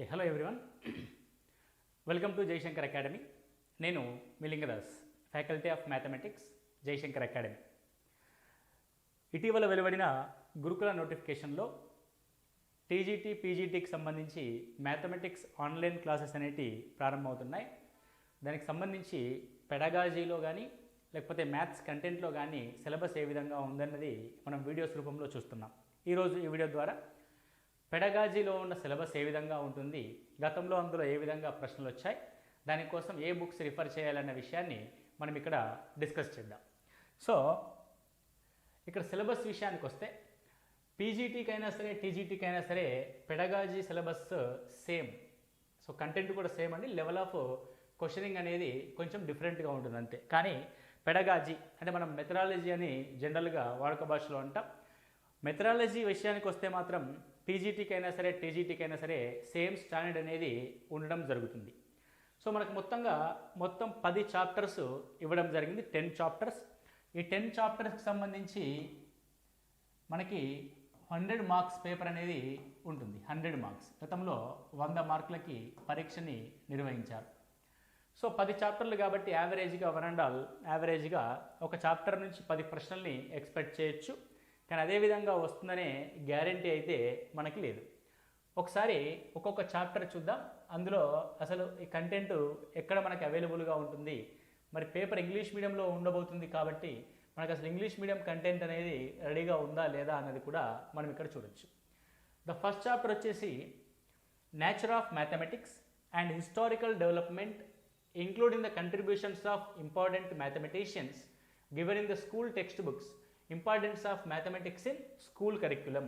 Okay, hello everyone. Welcome to Jayashankar academy. నేను Milingadas, faculty of mathematics, Jayashankar academy. ఇటీవల వెలువడిన గురుకుల నోటిఫికేషన్లో టీజీటీ పీజీటీకి సంబంధించి మ్యాథమెటిక్స్ ఆన్లైన్ క్లాసెస్ అనేవి ప్రారంభమవుతున్నాయి. దానికి సంబంధించి పెడగాజీలో కానీ లేకపోతే మ్యాథ్స్ కంటెంట్లో కానీ సిలబస్ ఏ విధంగా ఉందన్నది మనం వీడియోస్ రూపంలో చూస్తున్నాం. ఈరోజు ఈ వీడియో ద్వారా పెడగాజీలో ఉన్న సిలబస్ ఏ విధంగా ఉంటుంది, గతంలో అందులో ఏ విధంగా ప్రశ్నలు వచ్చాయి, దానికోసం ఏ బుక్స్ రిఫర్ చేయాలన్న విషయాన్ని మనం ఇక్కడ డిస్కస్ చేద్దాం. సో ఇక్కడ సిలబస్ విషయానికి వస్తే పీజీటీకి అయినా సరే టీజీటీకి అయినా సరే pedagogy syllabus same. So content కూడా సేమ్ అండి, లెవెల్ ఆఫ్ క్వశ్చనింగ్ అనేది కొంచెం డిఫరెంట్గా ఉంటుంది అంతే. కానీ పెడగాజీ అంటే మనం మెథడాలజీ అని జనరల్గా వాడుక భాషలో అంటాం. మెథడాలజీ విషయానికి వస్తే మాత్రం పీజీటీకి అయినా సరే టీజీటీకి అయినా సరే సేమ్ స్టాండర్డ్ అనేది ఉండడం జరుగుతుంది. సో మనకు మొత్తం 10 చాప్టర్స్ ఇవ్వడం జరిగింది, 10 చాప్టర్స్. ఈ 10 చాప్టర్స్కి సంబంధించి మనకి 100 మార్క్స్ పేపర్ అనేది ఉంటుంది. 100 మార్క్స్, గతంలో 100 మార్కులకి పరీక్షని నిర్వహించారు. సో 10 చాప్టర్లు కాబట్టి యావరేజ్గా యావరేజ్గా ఒక చాప్టర్ నుంచి 10 ప్రశ్నల్ని ఎక్స్పెక్ట్ చేయొచ్చు. కానీ అదేవిధంగా వస్తుందనే గ్యారంటీ అయితే మనకి లేదు. ఒకసారి ఒక్కొక్క చాప్టర్ చూద్దాం. అందులో అసలు ఈ కంటెంట్ ఎక్కడ మనకి అవైలబుల్గా ఉంటుంది, మరి పేపర్ ఇంగ్లీష్ మీడియంలో ఉండబోతుంది కాబట్టి మనకు అసలు ఇంగ్లీష్ మీడియం కంటెంట్ అనేది రెడీగా ఉందా లేదా అన్నది కూడా మనం ఇక్కడ చూడొచ్చు. ద ఫస్ట్ చాప్టర్ వచ్చేసి nature of mathematics and historical development including the contributions of important mathematicians given in the school text books, importance of mathematics in school curriculum.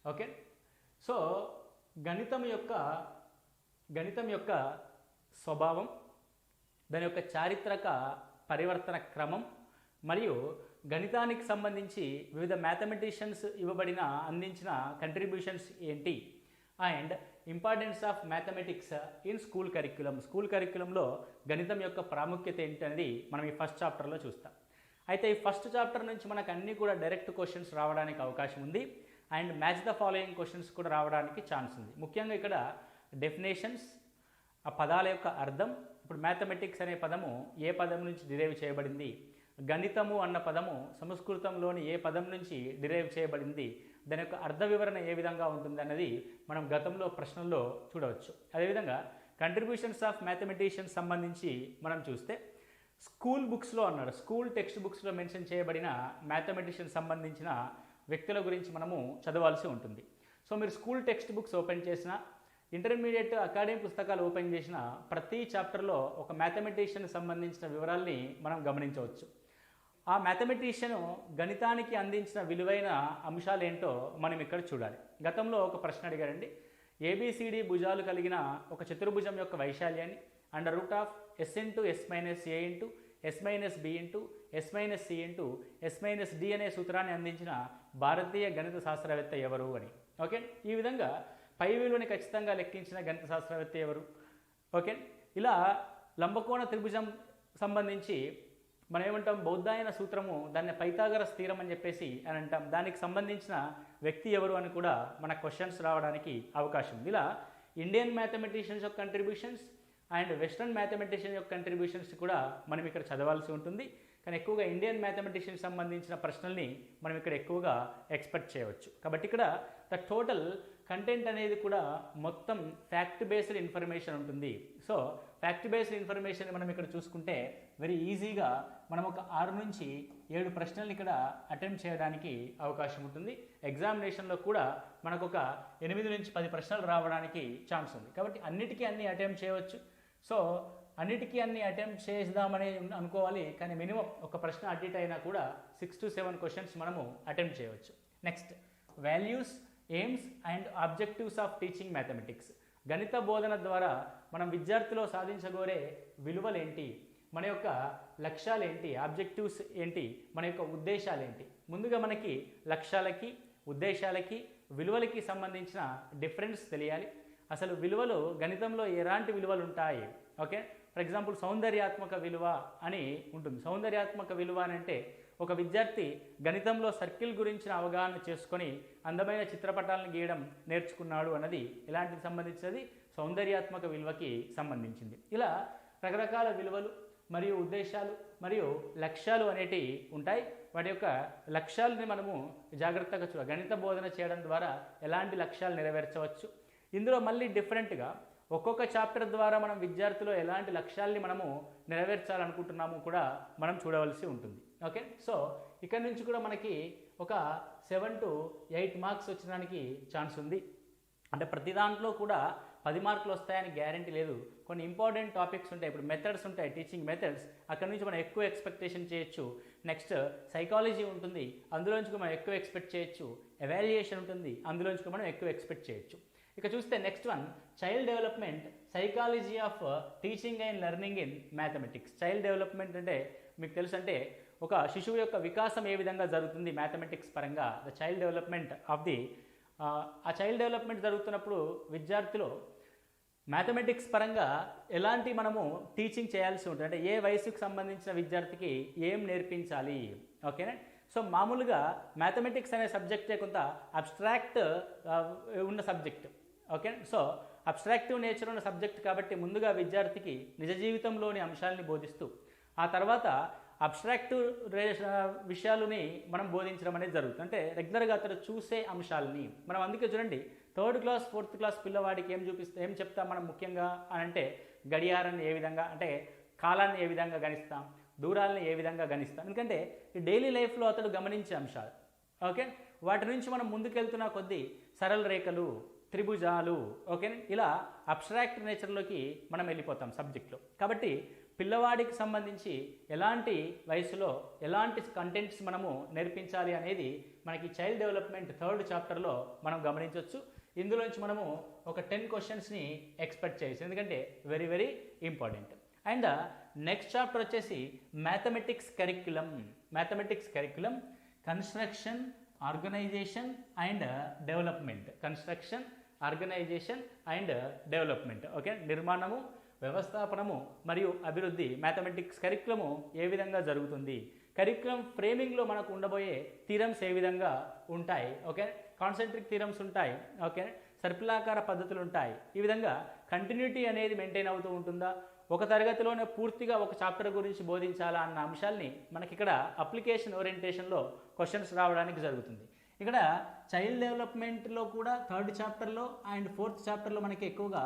Okay, so గణితం యొక్క స్వభావం, దాని యొక్క చారిత్రక పరివర్తన క్రమం మరియు గణితానికి సంబంధించి వివిధ మ్యాథమెటిషియన్స్ అందించిన కంట్రిబ్యూషన్స్ ఏంటి, and importance of mathematics in school curriculum. School కరిక్యులంలో గణితం యొక్క ప్రాముఖ్యత ఏంటి అనేది మనం ఈ ఫస్ట్ చాప్టర్లో చూస్తాం. అయితే ఈ ఫస్ట్ చాప్టర్ నుంచి మనకు అన్నీ కూడా డైరెక్ట్ క్వశ్చన్స్ రావడానికి అవకాశం ఉంది, and match the following questions కూడా రావడానికి ఛాన్స్ ఉంది. ముఖ్యంగా ఇక్కడ డెఫినేషన్స్, ఆ పదాల యొక్క అర్థం. ఇప్పుడు మ్యాథమెటిక్స్ అనే పదము ఏ పదం నుంచి డిరైవ్ చేయబడింది, గణితము అన్న పదము సంస్కృతంలోని ఏ పదం నుంచి డిరైవ్ చేయబడింది, దాని యొక్క అర్థ వివరణ ఏ విధంగా ఉంటుంది అన్నది మనం గతంలో ప్రశ్నల్లో చూడవచ్చు. అదేవిధంగా కంట్రిబ్యూషన్స్ ఆఫ్ మ్యాథమెటిషియన్స్ సంబంధించి మనం చూస్తే స్కూల్ బుక్స్లో అన్నాడు, స్కూల్ టెక్స్ట్ బుక్స్లో మెన్షన్ చేయబడిన మ్యాథమెటిషియన్ సంబంధించిన వ్యక్తుల గురించి మనము చదవాల్సి ఉంటుంది. సో మీరు స్కూల్ టెక్స్ట్ బుక్స్ ఓపెన్ చేసిన, ఇంటర్మీడియట్ అకాడమిక్ పుస్తకాలు ఓపెన్ చేసిన ప్రతి చాప్టర్లో ఒక మ్యాథమెటిషియన్ సంబంధించిన వివరాల్ని మనం గమనించవచ్చు. ఆ మ్యాథమెటిషియన్ గణితానికి అందించిన విలువైన అంశాలు ఏంటో మనం ఇక్కడ చూడాలి. గతంలో ఒక ప్రశ్న అడిగారండి, ఏబిసిడి భుజాలు కలిగిన ఒక చతుర్భుజం యొక్క వైశాల్యాన్ని under root of s into s minus a into s minus b into s minus c into s minus d అనే సూత్రాన్ని అందించిన భారతీయ గణిత శాస్త్రవేత్త ఎవరు అని. ఓకే, ఈ విధంగా పై విలువని ఖచ్చితంగా లెక్కించిన గణిత శాస్త్రవేత్త ఎవరు. ఓకే, ఇలా లంబకోణ త్రిభుజం సంబంధించి మనం ఏమంటాం, బౌద్ధాయన సూత్రము, దాన్ని పైథాగరస్ థీరం అని చెప్పేసి అని అంటాం. దానికి సంబంధించిన వ్యక్తి ఎవరు అని కూడా మన క్వశ్చన్స్ రావడానికి అవకాశం ఉంది. ఇలా ఇండియన్ మ్యాథమెటిషియన్స్ యొక్క కంట్రిబ్యూషన్స్ అండ్ వెస్ట్రన్ మ్యాథమెటిషియన్ యొక్క కంట్రిబ్యూషన్స్ కూడా మనం ఇక్కడ చదవాల్సి ఉంటుంది. కానీ ఎక్కువగా ఇండియన్ మ్యాథమెటిషియన్ సంబంధించిన ప్రశ్నల్ని మనం ఇక్కడ ఎక్కువగా ఎక్స్పెక్ట్ చేయవచ్చు. కాబట్టి ఇక్కడ ద టోటల్ కంటెంట్ అనేది కూడా మొత్తం ఫ్యాక్ట్ బేస్డ్ ఇన్ఫర్మేషన్ ఉంటుంది. సో ఫ్యాక్ట్ బేస్డ్ ఇన్ఫర్మేషన్ మనం ఇక్కడ చూసుకుంటే వెరీ ఈజీగా మనం ఒక 6 నుంచి 7 ప్రశ్నలు ఇక్కడ అటెంప్ట్ చేయడానికి అవకాశం ఉంటుంది. ఎగ్జామినేషన్లో కూడా మనకు ఒక 8 నుంచి 10 ప్రశ్నలు రావడానికి ఛాన్స్ ఉంది. కాబట్టి అన్నిటికీ అన్ని అటెంప్ట్ చేయవచ్చు. సో అన్నిటికీ అన్ని అటెంప్ట్ చేద్దామని అనుకోవాలి, కానీ మినిమం ఒక ప్రశ్న అటు ఇటు అయినా కూడా 6 to 7 క్వశ్చన్స్ మనము అటెంప్ట్ చేయవచ్చు. Next, values, aims and objectives of teaching mathematics. గణిత బోధన ద్వారా మనం విద్యార్థిలో సాధించగోరే విలువలేంటి, మన యొక్క లక్ష్యాలు ఏంటి, ఆబ్జెక్టివ్స్ ఏంటి, మన యొక్క ఉద్దేశాలు ఏంటి. ముందుగా మనకి లక్ష్యాలకి, ఉద్దేశాలకి, విలువలకి సంబంధించిన డిఫరెన్స్ తెలియాలి. అసలు విలువలు గణితంలో ఎలాంటి విలువలు ఉంటాయి. ఓకే, ఫర్ ఎగ్జాంపుల్ సౌందర్యాత్మక విలువ అని ఉంటుంది. సౌందర్యాత్మక విలువ అని అంటే ఒక విద్యార్థి గణితంలో సర్కిల్ గురించిన అవగాహన చేసుకొని అందమైన చిత్రపటాలను గీయడం నేర్చుకున్నాడు అన్నది ఎలాంటికి సంబంధించినది, సౌందర్యాత్మక విలువకి సంబంధించింది. ఇలా రకరకాల విలువలు మరియు ఉద్దేశాలు మరియు లక్ష్యాలు అనేటివి ఉంటాయి. వాటి యొక్క లక్ష్యాలని మనము జాగ్రత్తగా చూడాలి. గణిత బోధన చేయడం ద్వారా ఎలాంటి లక్ష్యాలు నెరవేర్చవచ్చు, ఇందులో మళ్ళీ డిఫరెంట్గా ఒక్కొక్క చాప్టర్ ద్వారా మనం విద్యార్థులు ఎలాంటి లక్ష్యాల్ని మనము నెరవేర్చాలనుకుంటున్నాము కూడా మనం చూడవలసి ఉంటుంది. ఓకే, సో ఇక్కడ నుంచి కూడా మనకి ఒక 7 to 8 మార్క్స్ వచ్చడానికి ఛాన్స్ ఉంది. అంటే ప్రతి దాంట్లో కూడా 10 మార్కులు వస్తాయని గ్యారంటీ లేదు. కొన్ని ఇంపార్టెంట్ టాపిక్స్ ఉంటాయి, ఇప్పుడు మెథడ్స్ ఉంటాయి, టీచింగ్ మెథడ్స్, అక్కడ నుంచి మనం ఎక్కువ ఎక్స్పెక్టేషన్ చేయొచ్చు. నెక్స్ట్ సైకాలజీ ఉంటుంది, అందులోంచి మనం ఎక్కువ ఎక్స్పెక్ట్ చేయొచ్చు. ఎవాల్యుయేషన్ ఉంటుంది, అందులోంచి మనం ఎక్కువ ఎక్స్పెక్ట్ చేయొచ్చు. ఇక చూస్తే next one, child development, psychology of teaching and learning in mathematics. Child development అంటే మీకు తెలుసు, అంటే ఒక శిశువు యొక్క వికాసం ఏ విధంగా జరుగుతుంది మ్యాథమెటిక్స్ పరంగా, the child development of the ఆ చైల్డ్ డెవలప్మెంట్ జరుగుతున్నప్పుడు విద్యార్థులు మ్యాథమెటిక్స్ పరంగా ఎలాంటి మనము టీచింగ్ చేయాల్సి ఉంటుంది, అంటే ఏ వయసుకు సంబంధించిన విద్యార్థికి ఏం నేర్పించాలి. ఓకేనా, సో మామూలుగా మ్యాథమెటిక్స్ అనే సబ్జెక్టే కొంత అబ్స్ట్రాక్ట్ ఉన్న subject. Okay, so abstractive nature ఉన్న సబ్జెక్ట్ కాబట్టి ముందుగా విద్యార్థికి నిజ జీవితంలోని అంశాలని బోధిస్తూ ఆ తర్వాత అబ్స్ట్రాక్టివ్ విషయాలని మనం బోధించడం అనేది జరుగుతుంది. అంటే రెగ్యులర్గా అతడు చూసే అంశాలని మనం, అందుకే చూడండి 3rd క్లాస్ 4th క్లాస్ పిల్లవాడికి ఏం చెప్తాం మనం ముఖ్యంగా అని అంటే, గడియారాన్ని ఏ విధంగా, అంటే కాలాన్ని ఏ విధంగా గణిస్తాం, దూరాలను ఏ విధంగా గణిస్తాం, ఎందుకంటే ఈ డైలీ లైఫ్లో అతడు గమనించే అంశాలు. ఓకే, వాటి నుంచి మనం ముందుకెళ్తున్న కొద్దీ సరళ రేఖలు, త్రిభుజాలు, ఓకే, ఇలా అబ్స్ట్రాక్ట్ నేచర్లోకి మనం వెళ్ళిపోతాం సబ్జెక్ట్లో. కాబట్టి పిల్లవాడికి సంబంధించి ఎలాంటి వయసులో ఎలాంటి కంటెంట్స్ మనము నేర్పించాలి అనేది మనకి చైల్డ్ డెవలప్మెంట్ 3rd చాప్టర్లో మనం గమనించవచ్చు. ఇందులోంచి మనము ఒక 10 క్వశ్చన్స్ని ఎక్స్పెక్ట్ చేయొచ్చు, ఎందుకంటే very very important. And next chapter వచ్చేసి mathematics curriculum. Mathematics curriculum, construction, organization and development. Construction, organization and development. Okay, నిర్మాణము, వ్యవస్థాపనము మరియు అభివృద్ధి. మ్యాథమెటిక్స్ కరిక్యులము ఏ విధంగా జరుగుతుంది, కరిక్యులం ఫ్రేమింగ్లో మనకు ఉండబోయే థీరమ్స్ ఏ విధంగా ఉంటాయి, ఓకే, కాన్సెంట్రిక్ థీరమ్స్ ఉంటాయి, ఓకే, సర్పిలాకార పద్ధతులు ఉంటాయి. ఈ విధంగా కంటిన్యూటీ అనేది మెయింటైన్ అవుతూ ఉంటుందా, ఒక తరగతిలోనే పూర్తిగా ఒక చాప్టర్ గురించి బోధించాలా అన్న అంశాల్ని మనకి ఇక్కడ అప్లికేషన్ ఓరియంటేషన్లో క్వశ్చన్స్ రావడానికి జరుగుతుంది. ఇక్కడ చైల్డ్ డెవలప్మెంట్లో కూడా 3rd చాప్టర్లో అండ్ 4th చాప్టర్లో మనకి ఎక్కువగా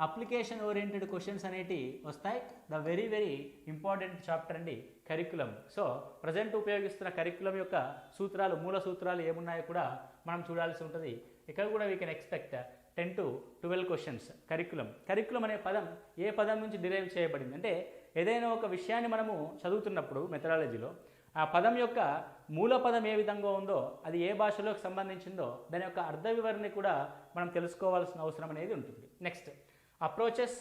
అప్లికేషన్ ఓరియంటెడ్ క్వశ్చన్స్ అనేటివి వస్తాయి. The very very important chapter అండి కరిక్యులం. సో ప్రజెంట్ ఉపయోగిస్తున్న కరిక్యులం యొక్క సూత్రాలు, మూల సూత్రాలు ఏమున్నాయో కూడా మనం చూడాల్సి ఉంటుంది. ఇక్కడ కూడా we can expect 10 to 12 questions. Curriculum అనే పదం ఏ పదం నుంచి డిరైవ్ చేయబడింది అంటే, ఏదైనా ఒక విషయాన్ని మనము చదువుతున్నప్పుడు మెథడాలజీలో ఆ పదం యొక్క మూల పదం ఏ విధంగా ఉందో, అది ఏ భాషలోకి సంబంధించిందో దాని యొక్క అర్థ వివరణని కూడా మనం తెలుసుకోవాల్సిన అవసరం అనేది ఉంటుంది. Next, approaches,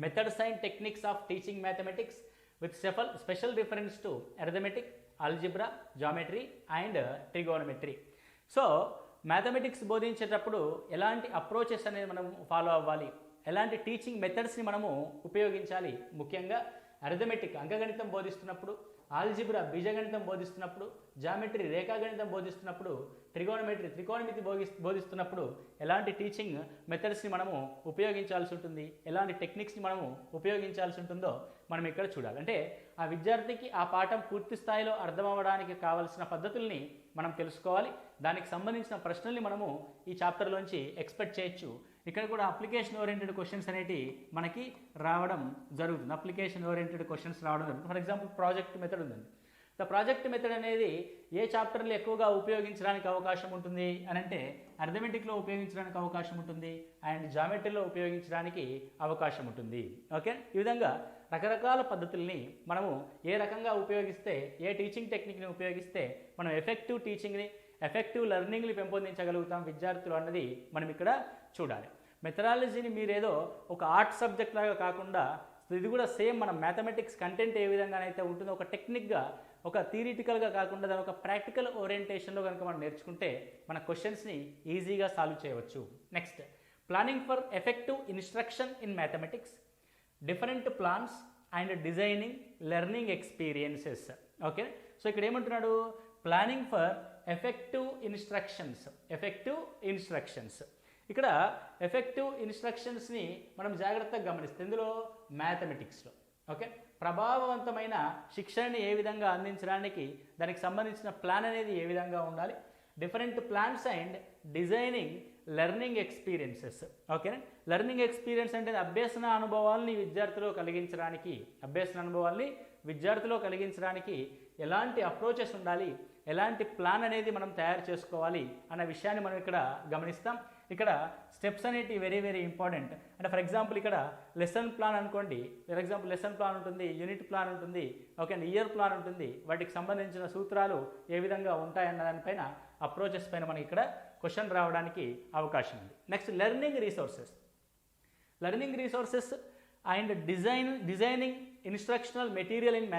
methods and techniques of teaching mathematics with special reference to arithmetic, algebra, geometry and trigonometry. So mathematics బోధించేటప్పుడు ఎలాంటి అప్రోచెస్ అనేది మనం ఫాలో అవ్వాలి, ఎలాంటి టీచింగ్ మెథడ్స్ని మనము ఉపయోగించాలి, ముఖ్యంగా అర్థమెటిక్ అంకగణితం బోధిస్తున్నప్పుడు, ఆల్జిబ్రా బీజగణితం బోధిస్తున్నప్పుడు, జామెట్రీ రేఖాగణితం బోధిస్తున్నప్పుడు, ట్రిగోనమెట్రీ త్రికోణమితి బోధిస్తున్నప్పుడు ఎలాంటి టీచింగ్ మెథడ్స్ని మనము ఉపయోగించాల్సి ఉంటుంది, ఎలాంటి టెక్నిక్స్ని మనము ఉపయోగించాల్సి ఉంటుందో మనం ఇక్కడ చూడాలి. అంటే ఆ విద్యార్థికి ఆ పాఠం పూర్తి స్థాయిలో అర్థం అవ్వడానికి కావాల్సిన పద్ధతుల్ని మనం తెలుసుకోవాలి. దానికి సంబంధించిన ప్రశ్నల్ని మనము ఈ చాప్టర్లోంచి ఎక్స్పెక్ట్ చేయొచ్చు. ఇక్కడ కూడా అప్లికేషన్ ఓరియంటెడ్ క్వశ్చన్స్ అనేవి మనకి రావడం జరుగుతుంది. అప్లికేషన్ ఓరియంటెడ్ క్వశ్చన్స్ రావడం జరుగుతుంది. ఫర్ ఎగ్జాంపుల్ ప్రాజెక్ట్ మెథడ్ ఉందండి. ద ప్రాజెక్ట్ మెథడ్ అనేది ఏ చాప్టర్లో ఎక్కువగా ఉపయోగించడానికి అవకాశం ఉంటుంది అని అంటే, అర్థమెటిక్లో ఉపయోగించడానికి అవకాశం ఉంటుంది అండ్ జామెట్రీలో ఉపయోగించడానికి అవకాశం ఉంటుంది. ఓకే, ఈ విధంగా రకరకాల పద్ధతుల్ని మనము ఏ రకంగా ఉపయోగిస్తే, ఏ టీచింగ్ టెక్నిక్ని ఉపయోగిస్తే మనం ఎఫెక్టివ్ టీచింగ్ని, ఎఫెక్టివ్ లెర్నింగ్ని పెంపొందించగలుగుతాం విద్యార్థులు అన్నది మనం ఇక్కడ చూడాలి. మెథడాలజీని మీరేదో ఒక ఆర్ట్ సబ్జెక్ట్ లాగా కాకుండా, ఇది కూడా సేమ్ మనం మ్యాథమెటిక్స్ కంటెంట్ ఏ విధంగానైతే ఉంటుందో ఒక టెక్నిక్గా, ఒక థియరిటికల్గా కాకుండా దాని ఒక ప్రాక్టికల్ ఓరియంటేషన్లో కనుక మనం నేర్చుకుంటే మన క్వశ్చన్స్ని ఈజీగా సాల్వ్ చేయవచ్చు. Next, planning for effective instruction in mathematics, different plans and designing learning experiences. Okay, so ఇక్కడ ఏమంటున్నాడు, ప్లానింగ్ ఫర్ ఎఫెక్టివ్ ఇన్స్ట్రక్షన్స్. ఇక్కడ ఎఫెక్టివ్ ఇన్స్ట్రక్షన్స్ని మనం జాగ్రత్తగా గమనిస్తే ఇందులో మ్యాథమెటిక్స్లో ఓకే ప్రభావవంతమైన శిక్షణని ఏ విధంగా అందించడానికి దానికి సంబంధించిన ప్లాన్ అనేది ఏ విధంగా ఉండాలి, different plans and designing learning experiences ఓకేనా. లెర్నింగ్ ఎక్స్పీరియన్స్ అంటే అభ్యసన అనుభవాల్ని విద్యార్థిలో కలిగించడానికి ఎలాంటి అప్రోచెస్ ఉండాలి, ఎలాంటి ప్లాన్ అనేది మనం తయారు చేసుకోవాలి అన్న విషయాన్ని మనం ఇక్కడ గమనిస్తాం. ఇక్కడ స్టెప్స్ అనేవి వెరీ వెరీ ఇంపార్టెంట్. అంటే ఫర్ ఎగ్జాంపుల్ ఇక్కడ లెసన్ ప్లాన్ అనుకోండి, ఫర్ ఎగ్జాంపుల్ లెసన్ ప్లాన్ ఉంటుంది, యూనిట్ ప్లాన్ ఉంటుంది, ఓకే అండి, ఇయర్ ప్లాన్ ఉంటుంది. వాటికి సంబంధించిన సూత్రాలు ఏ విధంగా ఉంటాయన్న దానిపైన అప్రోచెస్ పైన మనకి ఇక్కడ క్వశ్చన్ రావడానికి అవకాశం ఉంది. Next learning resources and designing instructional material in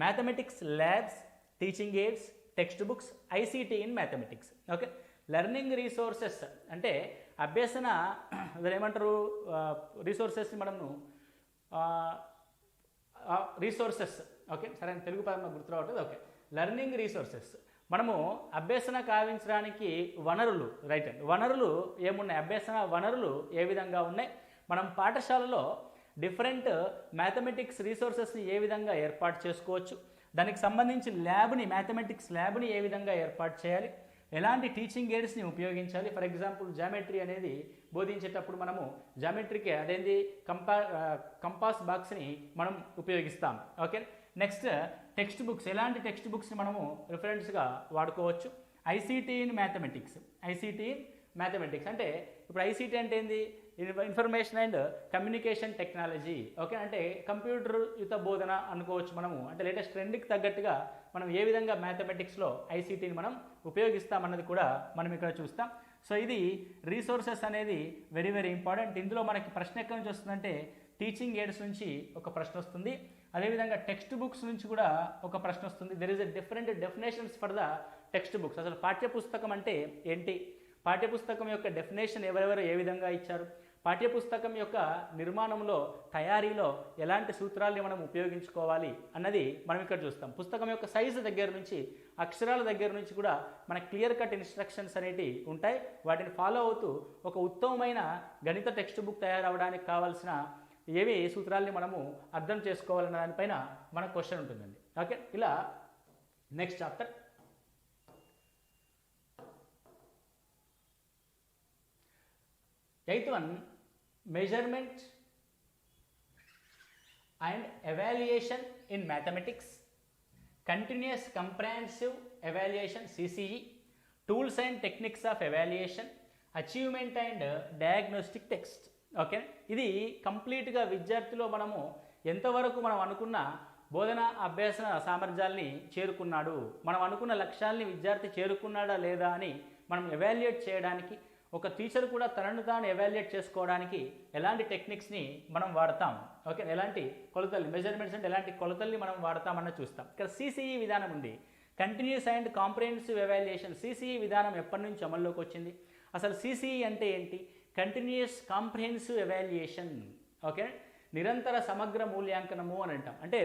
mathematics labs, teaching AIDS, text books, ICT in mathematics okay. Learning resources అంటే అభ్యసన ఏమంటారు రీసోర్సెస్ని మనము రీసోర్సెస్ ఓకే సరే తెలుగు పదం నాకు గుర్తు రావట్లేదు ఓకే. లెర్నింగ్ రీసోర్సెస్ మనము అభ్యసన కావించడానికి వనరులు రైట్ అండి, వనరులు ఏమున్నాయి, అభ్యసన వనరులు ఏ విధంగా ఉన్నాయి, మనం పాఠశాలలో డిఫరెంట్ మ్యాథమెటిక్స్ రీసోర్సెస్ని ఏ విధంగా ఏర్పాటు చేసుకోవచ్చు, దానికి సంబంధించి మ్యాథమెటిక్స్ ల్యాబ్ని ఏ విధంగా ఏర్పాటు చేయాలి, ఎలాంటి టీచింగ్ ఎయిడ్స్ని ఉపయోగించాలి. ఫర్ ఎగ్జాంపుల్ జామెట్రీ అనేది బోధించేటప్పుడు మనము జామెట్రీకి అదేంటి కంపాస్ బాక్స్ని మనం ఉపయోగిస్తాం ఓకే. నెక్స్ట్ టెక్స్ట్ బుక్స్, ఎలాంటి టెక్స్ట్ బుక్స్ని మనము రిఫరెన్స్గా వాడుకోవచ్చు. ఐసీటీ ఇన్ మ్యాథమెటిక్స్ అంటే ఇప్పుడు ఐసీటీ అంటే ఏంది, information and communication technology okay. అంటే కంప్యూటర్ యుత బోధన అనుకోవచ్చు మనము. అంటే లేటెస్ట్ ట్రెండ్కి తగ్గట్టుగా మనం ఏ విధంగా మ్యాథమెటిక్స్లో ఐసీటీని మనం ఉపయోగిస్తామన్నది కూడా మనం ఇక్కడ చూస్తాం. సో ఇది రీసోర్సెస్ అనేది వెరీ వెరీ ఇంపార్టెంట్. ఇందులో మనకి ప్రశ్న ఎక్కడి నుంచి వస్తుందంటే టీచింగ్ ఎయిడ్స్ నుంచి ఒక ప్రశ్న వస్తుంది, అదేవిధంగా టెక్స్ట్ బుక్స్ నుంచి కూడా ఒక ప్రశ్న వస్తుంది. There is a different definitions for the text books. అసలు పాఠ్యపుస్తకం అంటే ఏంటి, పాఠ్యపుస్తకం యొక్క డెఫినేషన్ ఎవరెవరు ఏ విధంగా ఇచ్చారు, పాఠ్యపుస్తకం యొక్క నిర్మాణంలో తయారీలో ఎలాంటి సూత్రాల్ని మనం ఉపయోగించుకోవాలి అన్నది మనం ఇక్కడ చూస్తాం. పుస్తకం యొక్క సైజు దగ్గర నుంచి అక్షరాల దగ్గర నుంచి కూడా మన క్లియర్ కట్ ఇన్స్ట్రక్షన్స్ అనేవి ఉంటాయి. వాటిని ఫాలో అవుతూ ఒక ఉత్తమమైన గణిత టెక్స్ట్ బుక్ తయారవడానికి కావాల్సిన ఏవి సూత్రాల్ని మనము అర్థం చేసుకోవాలన్న దానిపైన మన క్వశ్చన్ ఉంటుందండి ఓకే. ఇలా next chapter eighth one measurement and evaluation in mathematics, continuous comprehensive evaluation CCE, tools and techniques of evaluation, achievement and diagnostic text okay. ఇది కంప్లీట్గా విద్యార్థిలో మనము ఎంతవరకు మనం అనుకున్న బోధన అభ్యాసన సామర్థ్యాల్ని చేరుకున్నాడు, మనం అనుకున్న లక్ష్యాల్ని విద్యార్థి చేరుకున్నాడా లేదా అని మనం ఎవాల్యుయేట్ చేయడానికి, ఒక టీచర్ కూడా తనను తాను ఎవాల్యుయేట్ చేసుకోవడానికి ఎలాంటి టెక్నిక్స్ని మనం వాడతాం ఓకే, ఎలాంటి కొలతల్ని, మెజర్మెంట్స్ అంటే ఎలాంటి కొలతల్ని మనం వాడతామన్న చూస్తాం. ఇక్కడ CCE విధానం ఉంది, continuous and comprehensive evaluation. CCE విధానం ఎప్పటి నుంచి అమల్లోకి వచ్చింది, అసలు CCE అంటే ఏంటి, కంటిన్యూస్ కాంప్రహెన్సివ్ ఎవాల్యుయేషన్ ఓకే, నిరంతర సమగ్ర మూల్యాంకనము అని అంటాం. అంటే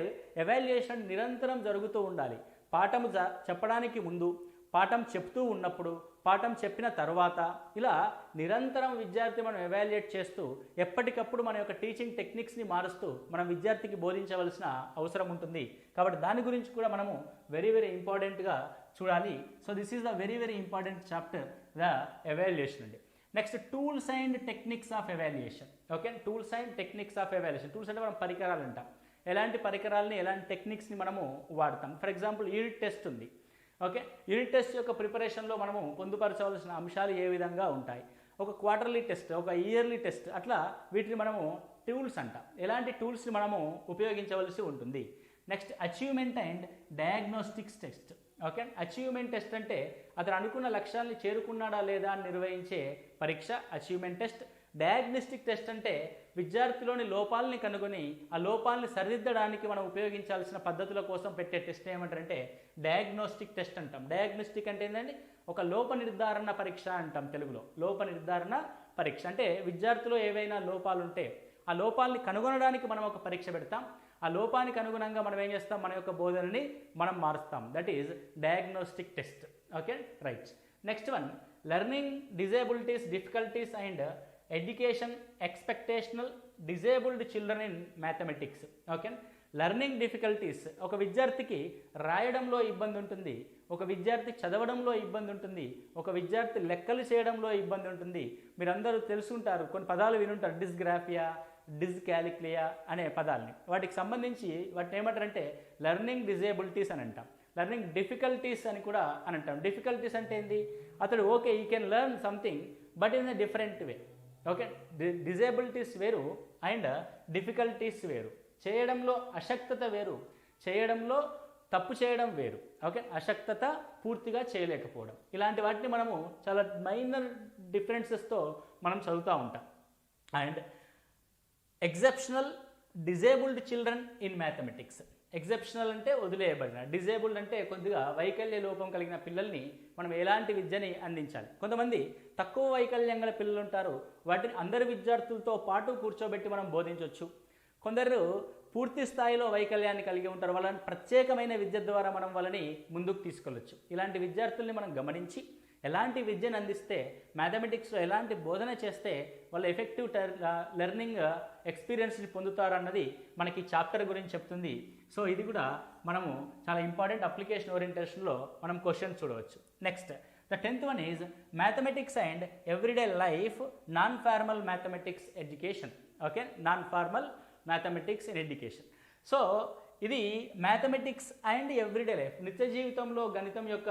ఎవాల్యుయేషన్ నిరంతరం జరుగుతూ ఉండాలి, పాఠం చెప్పడానికి ముందు, పాఠం చెప్తూ ఉన్నప్పుడు, పాఠం చెప్పిన తర్వాత, ఇలా నిరంతరం విద్యార్థి మనం ఎవాల్యుయేట్ చేస్తూ ఎప్పటికప్పుడు మన యొక్క టీచింగ్ టెక్నిక్స్ని మారుస్తూ మనం విద్యార్థికి బోధించవలసిన అవసరం ఉంటుంది. కాబట్టి దాని గురించి కూడా మనము వెరీ వెరీ ఇంపార్టెంట్గా చూడాలి. So this is the very very important chapter the evaluation అండి. Next tools and techniques of evaluation okay. Tools and techniques of evaluation, tools అంటే మనం పరికరాలు అంటాం, ఎలాంటి పరికరాలని ఎలాంటి టెక్నిక్స్ని మనము వాడతాం. ఫర్ ఎగ్జాంపుల్ యూనిట్ టెస్ట్ ఉంది ఓకే. యూనిట్ టెస్ట్ యొక్క ప్రిపరేషన్లో మనము పొందుపరచవలసిన అంశాలు ఏ విధంగా ఉంటాయి, ఒక క్వార్టర్లీ టెస్ట్, ఒక ఇయర్లీ టెస్ట్, అట్లా వీటిని మనము టూల్స్ అంటాం. ఎలాంటి టూల్స్ని మనము ఉపయోగించవలసి ఉంటుంది. Next achievement and diagnostics test okay. Achievement test అంటే అతను అనుకున్న లక్ష్యాన్ని చేరుకున్నాడా లేదా అని నిర్వహించే పరీక్ష అచీవ్మెంట్ టెస్ట్. డయాగ్నోస్టిక్ టెస్ట్ అంటే విద్యార్థిలోని లోపాలని కనుగొని ఆ లోపాలని సరిదిద్దడానికి మనం ఉపయోగించాల్సిన పద్ధతుల కోసం పెట్టే టెస్ట్ ఏమంటారంటే డయాగ్నోస్టిక్ టెస్ట్ అంటాం. డయాగ్నోస్టిక్ అంటే ఏంటంటే ఒక లోప నిర్ధారణ పరీక్ష అంటాం తెలుగులో. లోప నిర్ధారణ పరీక్ష అంటే విద్యార్థిలో ఏవైనా లోపాలు ఉంటే ఆ లోపాలని కనుగొనడానికి మనం ఒక పరీక్ష పెడతాం. ఆ లోపానికి అనుగుణంగా మనం ఏం చేస్తాం, మన యొక్క బోధనని మనం మారుస్తాం. That is diagnostic test okay right. Next one learning disabilities, difficulties and education exceptional disabled children in mathematics. Okay, learning difficulties, ఒక విద్యార్థికి రాయడంలో ఇబ్బంది ఉంటుంది, ఒక విద్యార్థి చదవడంలో ఇబ్బంది ఉంటుంది, ఒక విద్యార్థి లెక్కలు చేయడంలో ఇబ్బంది ఉంటుంది. మీరందరూ తెలుసుంటారు, కొన్ని పదాలు వినుంటారు, డిస్గ్రాఫియా, డిస్కాలిక్లియా అనే పదాలని. వాటికి సంబంధించి వాటిని ఏమంటారంటే లెర్నింగ్ డిజేబిలిటీస్ అని అంటాం. లెర్నింగ్ డిఫికల్టీస్ అని కూడా అని అంటాం. డిఫికల్టీస్ అంటే ఏంటి? అతడు ఓకే ఈ can learn something but in a different way. Okay, disabilities వేరు అండ్ డిఫికల్టీస్ వేరు. చేయడంలో అశక్తత వేరు, చేయడంలో తప్పు చేయడం వేరు. ఓకే, అశక్తత పూర్తిగా చేయలేకపోవడం, ఇలాంటి వాటిని మనము చాలా మైనర్ డిఫరెన్సెస్తో మనం చదువుతూ ఉంటాం. And exceptional disabled children in mathematics. Exceptional అంటే వదిలేయబడిన, డిజేబుల్డ్ అంటే కొద్దిగా వైకల్య లోపం కలిగిన పిల్లల్ని మనం ఎలాంటి విద్యని అందించాలి. కొంతమంది తక్కువ వైకల్యం గల పిల్లలు ఉంటారు, వాటిని అందరి విద్యార్థులతో పాటు కూర్చోబెట్టి మనం బోధించవచ్చు. కొందరు పూర్తి స్థాయిలో వైకల్యాన్ని కలిగి ఉంటారు, వాళ్ళని ప్రత్యేకమైన విద్య ద్వారా మనం వాళ్ళని ముందుకు తీసుకెళ్ళొచ్చు. ఇలాంటి విద్యార్థుల్ని మనం గమనించి ఎలాంటి విద్యను అందిస్తే, మ్యాథమెటిక్స్లో ఎలాంటి బోధన చేస్తే వాళ్ళు ఎఫెక్టివ్ లెర్నింగ్ ఎక్స్పీరియన్స్ని పొందుతారు అన్నది మనకి చాప్టర్ గురించి చెప్తుంది. సో ఇది కూడా మనము చాలా ఇంపార్టెంట్ అప్లికేషన్ ఓరియంటేషన్లో మనం క్వశ్చన్ చూడవచ్చు. Next, the 10th one is mathematics and everyday life non-formal mathematics education. Okay, non-formal mathematics in education. So ఇది మ్యాథమెటిక్స్ అండ్ ఎవ్రీడే లైఫ్, నిత్య జీవితంలో గణితం యొక్క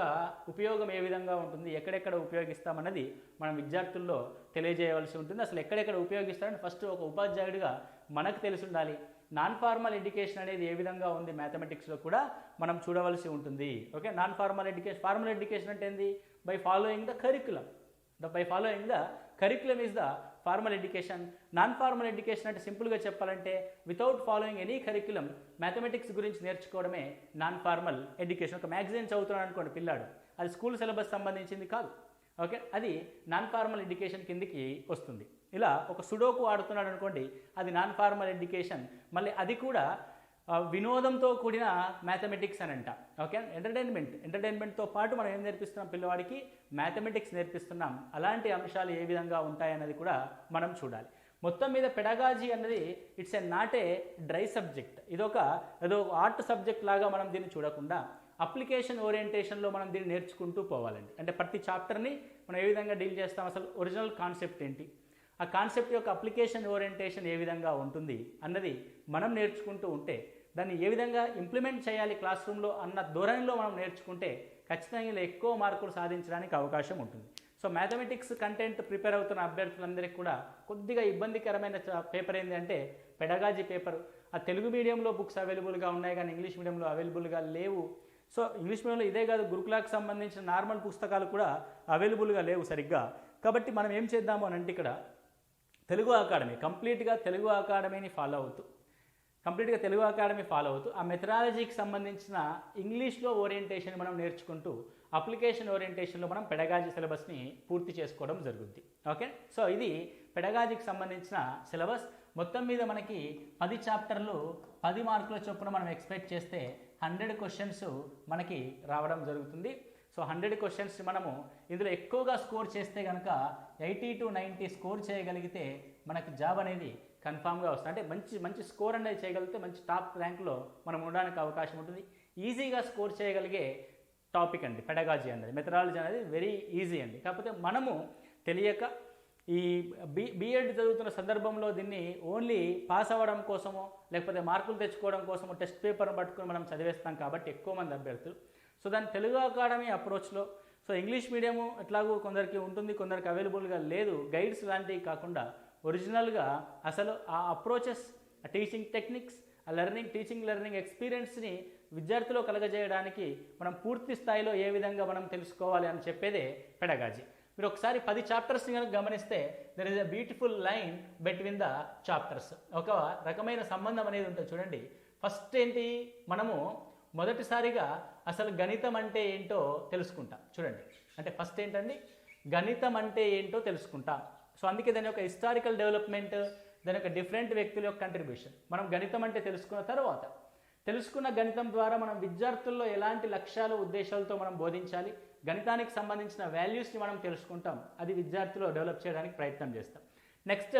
ఉపయోగం ఏ విధంగా ఉంటుంది, ఎక్కడెక్కడ ఉపయోగిస్తామన్నది మనం విద్యార్థుల్లో తెలియజేయవలసి ఉంటుంది. అసలు ఎక్కడెక్కడ ఉపయోగిస్తారని ఫస్ట్ ఒక ఉపాధ్యాయుడిగా మనకు తెలిసి ఉండాలి. నాన్ ఫార్మల్ ఎడ్యుకేషన్ అనేది ఏ విధంగా ఉంది మ్యాథమెటిక్స్లో కూడా మనం చూడవలసి ఉంటుంది. Okay, non formal education, formal education అంటే ఏంది? By following the curriculum. By following the curriculum is the formal education. Non formal education అంటే సింపుల్గా చెప్పాలంటే without following any curriculum mathematics గురించి నేర్చుకోవడమే నాన్ ఫార్మల్ ఎడ్యుకేషన్. ఒక మ్యాగజైన్ చదువుతున్నాడు అనుకోండి పిల్లాడు, అది స్కూల్ సిలబస్ సంబంధించింది కాదు. ఓకే, అది నాన్ ఫార్మల్ ఎడ్యుకేషన్ కిందికి వస్తుంది. ఇలా ఒక సుడోకు ఆడుతున్నాడు అనుకోండి, అది నాన్ ఫార్మల్ ఎడ్యుకేషన్. మళ్ళీ అది కూడా వినోదంతో కూడిన మ్యాథమెటిక్స్ అని అంట. ఓకే, ఎంటర్టైన్మెంట్తో పాటు మనం ఏం నేర్పిస్తున్నాం పిల్లవాడికి? మ్యాథమెటిక్స్ నేర్పిస్తున్నాం. అలాంటి అంశాలు ఏ విధంగా ఉంటాయన్నది కూడా మనం చూడాలి. మొత్తం మీద పెడగాజీ అన్నది it's not a dry subject. ఏదో ఆర్ట్ సబ్జెక్ట్ లాగా మనం దీన్ని చూడకుండా అప్లికేషన్ ఓరియంటేషన్లో మనం దీన్ని నేర్చుకుంటూ పోవాలండి. అంటే ప్రతి చాప్టర్ని మనం ఏ విధంగా డీల్ చేస్తాం, అసలు ఒరిజినల్ కాన్సెప్ట్ ఏంటి, ఆ కాన్సెప్ట్ యొక్క అప్లికేషన్ ఓరియంటేషన్ ఏ విధంగా ఉంటుంది అన్నది మనం నేర్చుకుంటూ ఉంటే, దాన్ని ఏ విధంగా ఇంప్లిమెంట్ చేయాలి క్లాస్ రూమ్లో అన్న ధోరణిలో మనం నేర్చుకుంటే ఖచ్చితంగా ఎక్కువ మార్కులు సాధించడానికి అవకాశం ఉంటుంది. సో మ్యాథమెటిక్స్ కంటెంట్ ప్రిపేర్ అవుతున్న అభ్యర్థులందరికీ కూడా కొద్దిగా ఇబ్బందికరమైన పేపర్ ఏంటి అంటే పెడగాజీ పేపర్. ఆ తెలుగు మీడియంలో బుక్స్ అవైలబుల్గా ఉన్నాయి కానీ ఇంగ్లీష్ మీడియంలో అవైలబుల్గా లేవు. సో ఇంగ్లీష్ మీడియంలో ఇదే కాదు, గురుకులాకు సంబంధించిన నార్మల్ పుస్తకాలు కూడా అవైలబుల్గా లేవు సరిగ్గా. కాబట్టి మనం ఏం చేద్దాము అని అంటే ఇక్కడ తెలుగు అకాడమీ, కంప్లీట్గా తెలుగు అకాడమీని ఫాలో అవుతూ ఆ మెథడాలజీకి సంబంధించిన ఇంగ్లీష్లో ఓరియంటేషన్ మనం నేర్చుకుంటూ అప్లికేషన్ ఓరియంటేషన్లో మనం పెడగాజీ సిలబస్ని పూర్తి చేసుకోవడం జరుగుద్ది. ఓకే, సో ఇది పెడగాజీకి సంబంధించిన సిలబస్. మొత్తం మీద మనకి 10 చాప్టర్లు 10 మార్కుల చొప్పున మనం ఎక్స్పెక్ట్ చేస్తే 100 క్వశ్చన్స్ మనకి రావడం జరుగుతుంది. సో 100 క్వశ్చన్స్ మనము ఇందులో ఎక్కువగా స్కోర్ చేస్తే కనుక 80 to 90 స్కోర్ చేయగలిగితే మనకి జాబ్ అనేది కన్ఫామ్గా వస్తుంది. అంటే మంచి స్కోర్ అనేది చేయగలిగితే మంచి టాప్ ర్యాంక్లో మనం ఉండడానికి అవకాశం ఉంటుంది. ఈజీగా స్కోర్ చేయగలిగే టాపిక్ అండి పెడగాజీ అనేది, మెథడాలజీ అనేది వెరీ ఈజీ అండి. కాకపోతే మనము తెలియక ఈ బీఎడ్ చదువుతున్న సందర్భంలో దీన్ని ఓన్లీ పాస్ అవ్వడం కోసమో లేకపోతే మార్కులు తెచ్చుకోవడం కోసమో టెస్ట్ పేపర్ని పట్టుకొని మనం చదివేస్తాం కాబట్టి ఎక్కువ మంది అభ్యర్థులు. సో దాని తెలుగు అకాడమీ అప్రోచ్లో, సో ఇంగ్లీష్ మీడియము ఎట్లాగో కొందరికి ఉంటుంది, కొందరికి అవైలబుల్గా లేదు, గైడ్స్ లాంటివి కాకుండా ఒరిజినల్గా అసలు ఆ అప్రోచెస్, ఆ టీచింగ్ టెక్నిక్స్, ఆ టీచింగ్ లెర్నింగ్ ఎక్స్పీరియన్స్ని విద్యార్థిలో కలగజేయడానికి మనం పూర్తి స్థాయిలో ఏ విధంగా మనం తెలుసుకోవాలి అని చెప్పేదే పెడగాజీ. మీరు ఒకసారి 10 చాప్టర్స్ని కనుక గమనిస్తే there is a beautiful line between the chapters. ఒక రకమైన సంబంధం అనేది ఉంటుంది చూడండి. ఫస్ట్ ఏంటి, మనము మొదటిసారిగా అసలు గణితం అంటే ఏంటో తెలుసుకుంటాం చూడండి. అంటే ఫస్ట్ ఏంటండి, గణితం అంటే ఏంటో తెలుసుకుంటాం. సో అందుకే దాని యొక్క హిస్టారికల్ డెవలప్మెంట్, దాని యొక్క డిఫరెంట్ వ్యక్తుల యొక్క కంట్రిబ్యూషన్ మనం గణితం అంటే తెలుసుకున్న గణితం ద్వారా మనం విద్యార్థుల్లో ఎలాంటి లక్ష్యాలు ఉద్దేశాలతో మనం బోధించాలి, గణితానికి సంబంధించిన వాల్యూస్ని మనం తెలుసుకుంటాం, అది విద్యార్థిలో డెవలప్ చేయడానికి ప్రయత్నం చేస్తాం. నెక్స్ట్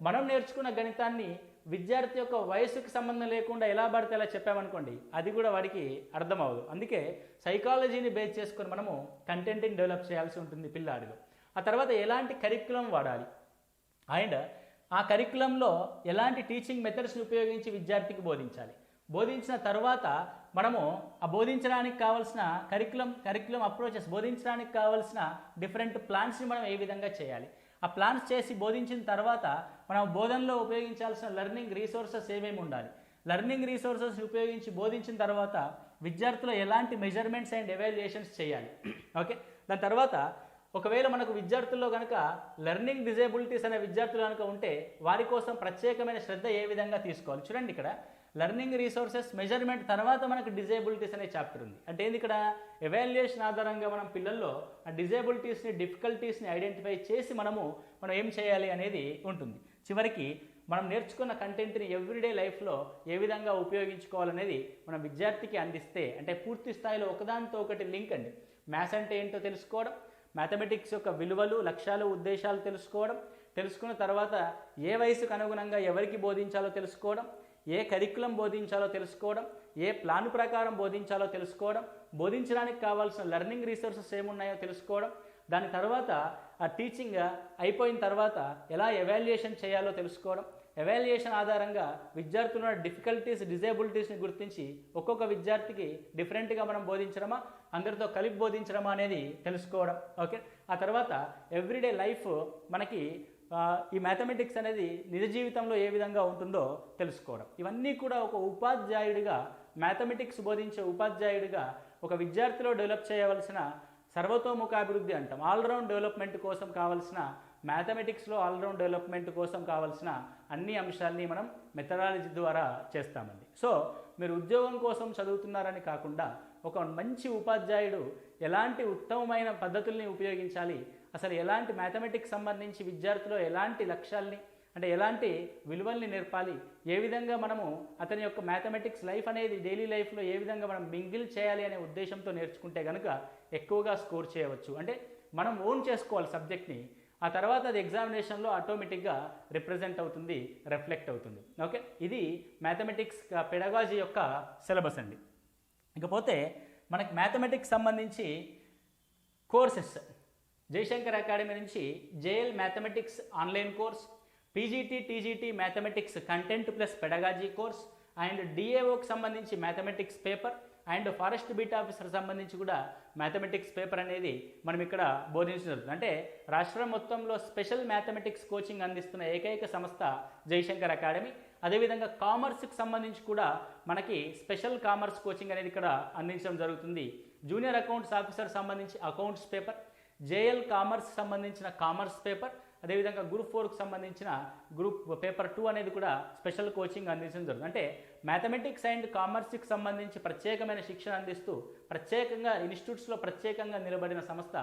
మనం నేర్చుకున్న గణితాన్ని విద్యార్థి యొక్క వయసుకి సంబంధం లేకుండా ఎలా పడితే ఎలా చెప్పామనుకోండి, అది కూడా వాడికి అర్థం అవ్వదు. అందుకే సైకాలజీని బేస్ చేసుకొని మనము కంటెంట్ని డెవలప్ చేయాల్సి ఉంటుంది పిల్లాడిలో. ఆ తర్వాత ఎలాంటి కరిక్యులం వాడాలి అండ్ ఆ కరిక్యులంలో ఎలాంటి టీచింగ్ మెథడ్స్ని ఉపయోగించి విద్యార్థికి బోధించాలి, బోధించిన తర్వాత మనము ఆ బోధించడానికి కావాల్సిన కరిక్యులం అప్రోచెస్, బోధించడానికి కావాల్సిన డిఫరెంట్ ప్లాన్స్ని మనం ఏ విధంగా చేయాలి, ఆ ప్లాన్స్ చేసి బోధించిన తర్వాత మనం బోధనలో ఉపయోగించాల్సిన లెర్నింగ్ రీసోర్సెస్ ఏమేమి ఉండాలి, లెర్నింగ్ రీసోర్సెస్ని ఉపయోగించి బోధించిన తర్వాత విద్యార్థులు ఎలాంటి మెజర్మెంట్స్ అండ్ ఎవాల్యుయేషన్స్ చేయాలి. ఓకే, దాని తర్వాత ఒకవేళ మనకు విద్యార్థుల్లో కనుక లెర్నింగ్ డిజేబిలిటీస్ అనే విద్యార్థులు కనుక ఉంటే వారి కోసం ప్రత్యేకమైన శ్రద్ధ ఏ విధంగా తీసుకోవాలి. చూడండి, ఇక్కడ లెర్నింగ్ రీసోర్సెస్ మెజర్మెంట్ తర్వాత మనకు డిజేబిలిటీస్ అనే చాప్టర్ ఉంది. అంటే ఏంది, ఇక్కడ ఎవాల్యుయేషన్ ఆధారంగా మనం పిల్లల్లో ఆ డిజేబిలిటీస్ని, డిఫికల్టీస్ని ఐడెంటిఫై చేసి మనం ఏం చేయాలి అనేది ఉంటుంది. చివరికి మనం నేర్చుకున్న కంటెంట్ని ఎవ్రీడే లైఫ్లో ఏ విధంగా ఉపయోగించుకోవాలనేది మనం విద్యార్థికి అందిస్తే, అంటే పూర్తి స్థాయిలో ఒకదానితో ఒకటి లింక్ అండి. మ్యాథ్స్ అంటే ఏంటో తెలుసుకోవడం, మ్యాథమెటిక్స్ యొక్క విలువలు, లక్ష్యాలు, ఉద్దేశాలు తెలుసుకున్న తర్వాత ఏ వయసుకు అనుగుణంగా ఎవరికి బోధించాలో తెలుసుకోవడం, ఏ కరిక్యులం బోధించాలో తెలుసుకోవడం, ఏ ప్లాన్ ప్రకారం బోధించాలో తెలుసుకోవడం, బోధించడానికి కావాల్సిన లెర్నింగ్ రీసోర్సెస్ ఏమున్నాయో తెలుసుకోవడం, దాని తర్వాత ఆ టీచింగ్ అయిపోయిన తర్వాత ఎలా ఎవాల్యుయేషన్ చేయాలో తెలుసుకోవడం, ఎవాల్యుయేషన్ ఆధారంగా విద్యార్థుల డిఫికల్టీస్, డిజేబిలిటీస్ని గుర్తించి ఒక్కొక్క విద్యార్థికి డిఫరెంట్గా మనం బోధించడమా, అందరితో కలిపి బోధించడమా అనేది తెలుసుకోవడం. ఓకే, ఆ తర్వాత ఎవ్రీడే లైఫ్ మనకి ఈ మ్యాథమెటిక్స్ అనేది నిజ జీవితంలో ఏ విధంగా ఉంటుందో తెలుసుకోవడం. ఇవన్నీ కూడా ఒక ఉపాధ్యాయుడిగా, మ్యాథమెటిక్స్ బోధించే ఉపాధ్యాయుడిగా ఒక విద్యార్థిలో డెవలప్ చేయవలసిన సర్వతోముఖాభివృద్ధి అంటాం. ఆల్రౌండ్ డెవలప్మెంట్ కోసం కావాల్సిన, మ్యాథమెటిక్స్లో ఆల్రౌండ్ డెవలప్మెంట్ కోసం కావాల్సిన అన్ని అంశాలని మనం మెథడాలజీ ద్వారా చేస్తామండి. సో మీరు ఉద్యోగం కోసం చదువుతున్నారని కాకుండా ఒక మంచి ఉపాధ్యాయుడు ఎలాంటి ఉత్తమమైన పద్ధతుల్ని ఉపయోగించాలి, అసలు ఎలాంటి మ్యాథమెటిక్స్ సంబంధించి విద్యార్థిలో ఎలాంటి లక్ష్యాల్ని, అంటే ఎలాంటి విలువల్ని నేర్పాలి, ఏ విధంగా మనము అతని యొక్క మ్యాథమెటిక్స్ లైఫ్ అనేది డైలీ లైఫ్లో ఏ విధంగా మనం మింగిల్ చేయాలి అనే ఉద్దేశంతో నేర్చుకుంటే కనుక ఎక్కువగా స్కోర్ చేయవచ్చు. అంటే మనం ఓన్ చేసుకోవాలి సబ్జెక్ట్ని, ఆ తర్వాత అది ఎగ్జామినేషన్లో ఆటోమేటిక్గా రిప్రజెంట్ అవుతుంది, రిఫ్లెక్ట్ అవుతుంది. ఓకే, ఇది మ్యాథమెటిక్స్ పెడగాజీ యొక్క సిలబస్ అండి. ఇకపోతే మనకి మ్యాథమెటిక్స్ సంబంధించి కోర్సెస్ జయశంకర్ అకాడమీ నుంచి JL mathematics online course, PGT, TGT mathematics content plus pedagogy course, and డిఏఓకి సంబంధించి mathematics paper, and forest beat officer సంబంధించి కూడా మ్యాథమెటిక్స్ పేపర్ అనేది మనం ఇక్కడ బోధించడం. అంటే రాష్ట్రం మొత్తంలో స్పెషల్ మ్యాథమెటిక్స్ కోచింగ్ అందిస్తున్న ఏకైక సంస్థ జయశంకర్ అకాడమీ. అదేవిధంగా కామర్స్కి సంబంధించి కూడా మనకి స్పెషల్ కామర్స్ కోచింగ్ అనేది ఇక్కడ అందించడం జరుగుతుంది. జూనియర్ అకౌంట్స్ ఆఫీసర్ సంబంధించి అకౌంట్స్ పేపర్, జేఎల్ కామర్స్ సంబంధించిన కామర్స్ పేపర్, అదేవిధంగా గ్రూప్ 4కు సంబంధించిన గ్రూప్ పేపర్ 2 అనేది కూడా స్పెషల్ కోచింగ్ అందించడం జరుగుతుంది. అంటే మ్యాథమెటిక్స్ అండ్ కామర్స్కి సంబంధించి ప్రత్యేకమైన శిక్షణ అందిస్తూ ప్రత్యేకంగా ఇన్స్టిట్యూట్స్లో ప్రత్యేకంగా నిలబడిన సంస్థ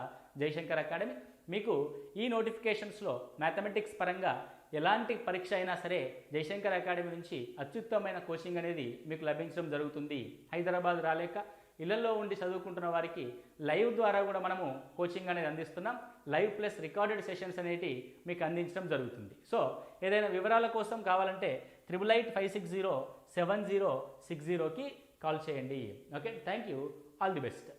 జయశంకర్ అకాడమీ. మీకు ఈ నోటిఫికేషన్స్లో మ్యాథమెటిక్స్ పరంగా ఎలాంటి పరీక్ష అయినా సరే జయశంకర్ అకాడమీ నుంచి అత్యుత్తమైన కోచింగ్ అనేది మీకు లభించడం జరుగుతుంది. హైదరాబాద్ రాలేక ఇళ్లలో ఉండి చదువుకుంటున్న వారికి లైవ్ ద్వారా కూడా మనము కోచింగ్ అనేది అందిస్తున్నాం. లైవ్ ప్లస్ రికార్డెడ్ సెషన్స్ అనేవి మీకు అందించడం జరుగుతుంది. సో ఏదైనా వివరాల కోసం కావాలంటే 8885607060కి కాల్ చేయండి. Okay, thank you, all the best.